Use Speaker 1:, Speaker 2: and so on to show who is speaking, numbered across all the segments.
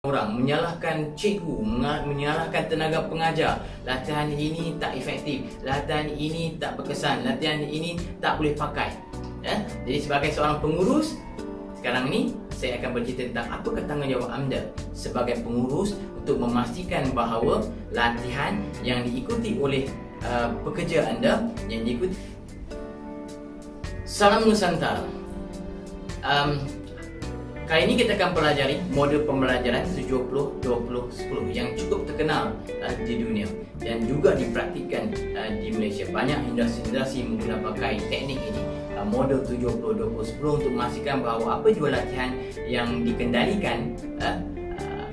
Speaker 1: orang, menyalahkan cikgu, menyalahkan tenaga pengajar. Latihan ini tak efektif, latihan ini tak berkesan, latihan ini tak boleh pakai. Jadi sebagai seorang pengurus, sekarang ni saya akan bercerita tentang apakah tanggungjawab anda sebagai pengurus untuk memastikan bahawa latihan yang diikuti oleh pekerja anda, yang diikuti. Salam Nusantara. Kali ini kita akan pelajari model pembelajaran 70-20-10 yang cukup terkenal di dunia dan juga dipraktikkan di Malaysia. Banyak industri-industri menggunakan pakai teknik ini, model 70-20-10, untuk memastikan bahawa apa jua latihan yang dikendalikan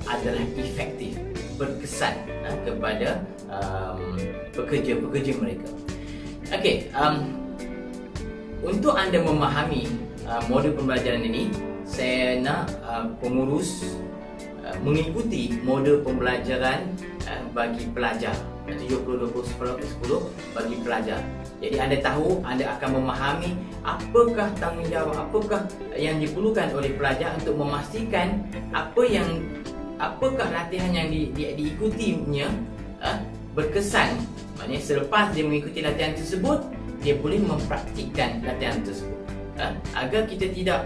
Speaker 1: adalah efektif, berkesan kepada pekerja-pekerja mereka. Okey, untuk anda memahami model pembelajaran ini, saya nak pengurus mengikuti model pembelajaran bagi pelajar 70-20-10 bagi pelajar. Jadi anda tahu, anda akan memahami apakah tanggungjawab, apakah yang diperlukan oleh pelajar untuk memastikan apakah latihan yang diikutinya berkesan. Maknanya selepas dia mengikuti latihan tersebut, dia boleh mempraktikkan latihan tersebut. Agar kita tidak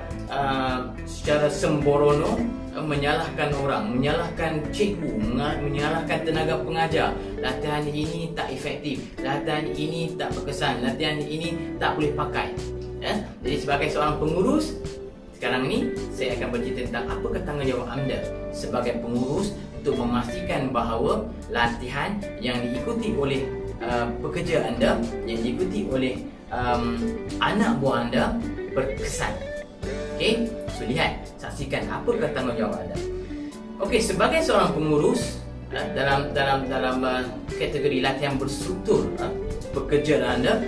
Speaker 1: secara sembrono menyalahkan orang, menyalahkan cikgu, menyalahkan tenaga pengajar. Latihan ini tak efektif, latihan ini tak berkesan, latihan ini tak boleh pakai. Jadi sebagai seorang pengurus, sekarang ini saya akan bercerita tentang apakah tanggungjawab anda sebagai pengurus untuk memastikan bahawa latihan yang diikuti oleh pekerja anda, yang diikuti oleh anak buah anda berkesan. Okey, so lihat, saksikan apakah tanggungjawab anda. Okey, sebagai seorang pengurus dalam kategori latihan berstruktur pekerja anda,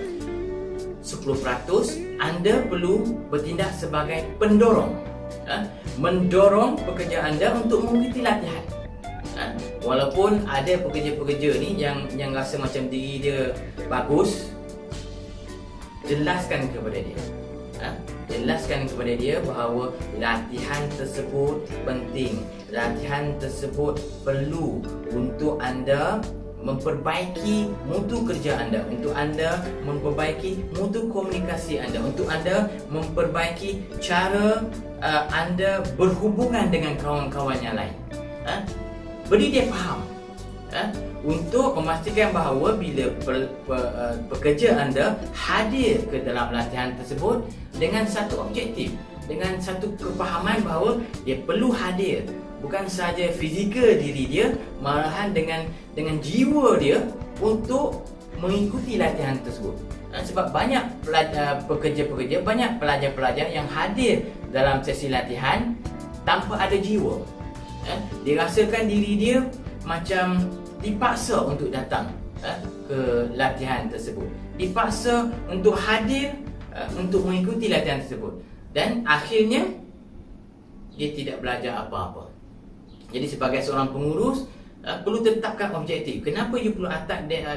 Speaker 1: 10% anda perlu bertindak sebagai pendorong, mendorong pekerja anda untuk mengikuti latihan. Walaupun ada pekerja-pekerja ni yang rasa macam diri dia bagus, jelaskan kepada dia. Jelaskan kepada dia bahawa latihan tersebut penting, latihan tersebut perlu untuk anda memperbaiki mutu kerja anda, untuk anda memperbaiki mutu komunikasi anda, untuk anda memperbaiki cara anda berhubungan dengan kawan-kawan yang lain. Beri dia faham, untuk memastikan bahawa bila pekerja anda hadir ke dalam latihan tersebut dengan satu objektif, dengan satu kefahaman bahawa dia perlu hadir, bukan sahaja fizikal diri dia, malahan dengan jiwa dia untuk mengikuti latihan tersebut. Sebab banyak pekerja-pekerja, banyak pelajar-pelajar yang hadir dalam sesi latihan tanpa ada jiwa. Dia rasakan diri dia macam dipaksa untuk datang ke latihan tersebut, dipaksa untuk hadir untuk mengikuti latihan tersebut, dan akhirnya dia tidak belajar apa-apa. Jadi sebagai seorang pengurus perlu tetapkan objektif. Kenapa you perlu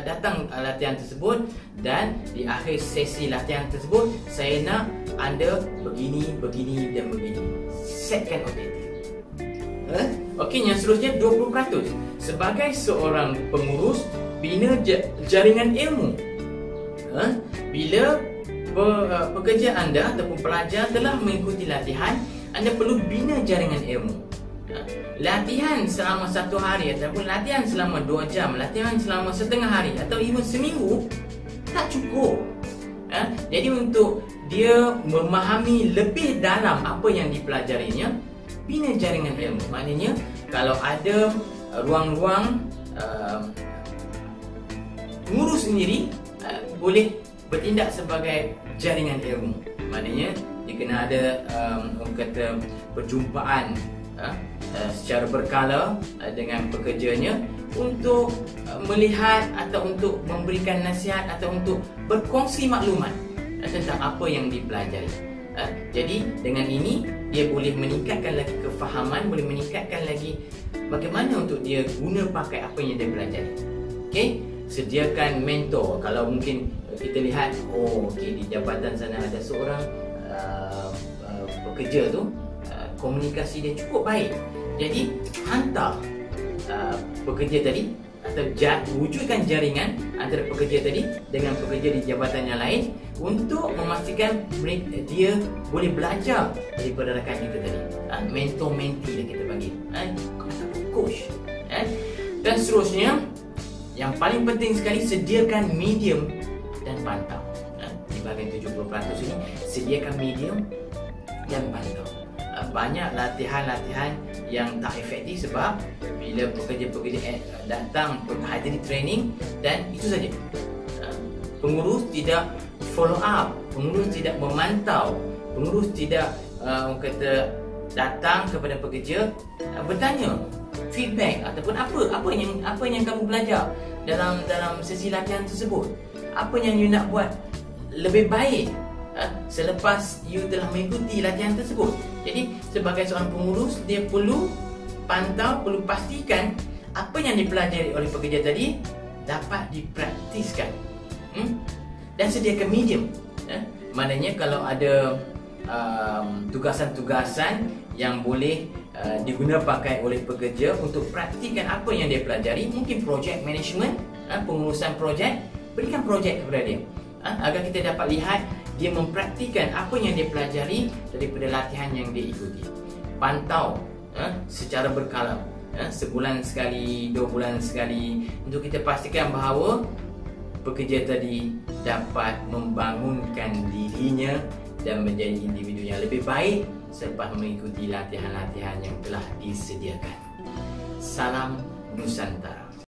Speaker 1: datang latihan tersebut, dan di akhir sesi latihan tersebut saya nak anda begini, begini dan begini. Setkan objektif. Okey, yang seterusnya 20%. Sebagai seorang pengurus, bina jaringan ilmu. Bila pekerja anda ataupun pelajar telah mengikuti latihan, anda perlu bina jaringan ilmu. Latihan selama 1 hari ataupun latihan selama 2 jam, latihan selama setengah hari atau even seminggu tak cukup. Jadi untuk dia memahami lebih dalam apa yang dipelajarinya, bina jaringan ilmu. Maknanya kalau ada ruang-ruang pengurus sendiri boleh bertindak sebagai jaringan ilmu. Maknanya dia kena ada orang kata perjumpaan secara berkala dengan pekerjanya untuk melihat atau untuk memberikan nasihat atau untuk berkongsi maklumat tentang apa yang dipelajari. Jadi dengan ini dia boleh meningkatkan lagi kefahaman, boleh meningkatkan lagi bagaimana untuk dia guna pakai apa yang dia pelajari. Okey, sediakan mentor. Kalau mungkin kita lihat, okey, di jabatan sana ada seorang pekerja tu komunikasi dia cukup baik, Jadi hantar pekerja tadi atau wujudkan jaringan antara pekerja tadi dengan pekerja di jabatan yang lain untuk memastikan dia boleh belajar daripada rakan kita tadi. Mentor mentee yang kita panggil, coach. Dan seterusnya, yang paling penting sekali, sediakan medium dan pantau. Di bahagian 70% ini, sediakan medium dan pantau. Banyak latihan-latihan yang tak efektif sebab bila pekerja-pekerja datang hadiri training dan itu saja. Pengurus tidak follow up, pengurus tidak memantau, pengurus tidak kata datang kepada pekerja bertanya feedback ataupun apa yang kamu belajar dalam sesi latihan tersebut, apa yang you nak buat lebih baik selepas you telah mengikuti latihan tersebut. Jadi sebagai seorang pengurus, dia perlu pantau, perlu pastikan apa yang dipelajari oleh pekerja tadi dapat dipraktiskan. Dan sediakan medium. Maknanya kalau ada tugasan-tugasan yang boleh diguna pakai oleh pekerja untuk praktikan apa yang dia pelajari, mungkin project management, pengurusan projek, berikan projek kepada dia agar kita dapat lihat dia mempraktikan apa yang dia pelajari daripada latihan yang dia ikuti. Pantau secara berkala, sebulan sekali, 2 bulan sekali, untuk kita pastikan bahawa pekerja tadi dapat membangunkan dirinya dan menjadi individu yang lebih baik selepas mengikuti latihan-latihan yang telah disediakan. Salam Nusantara.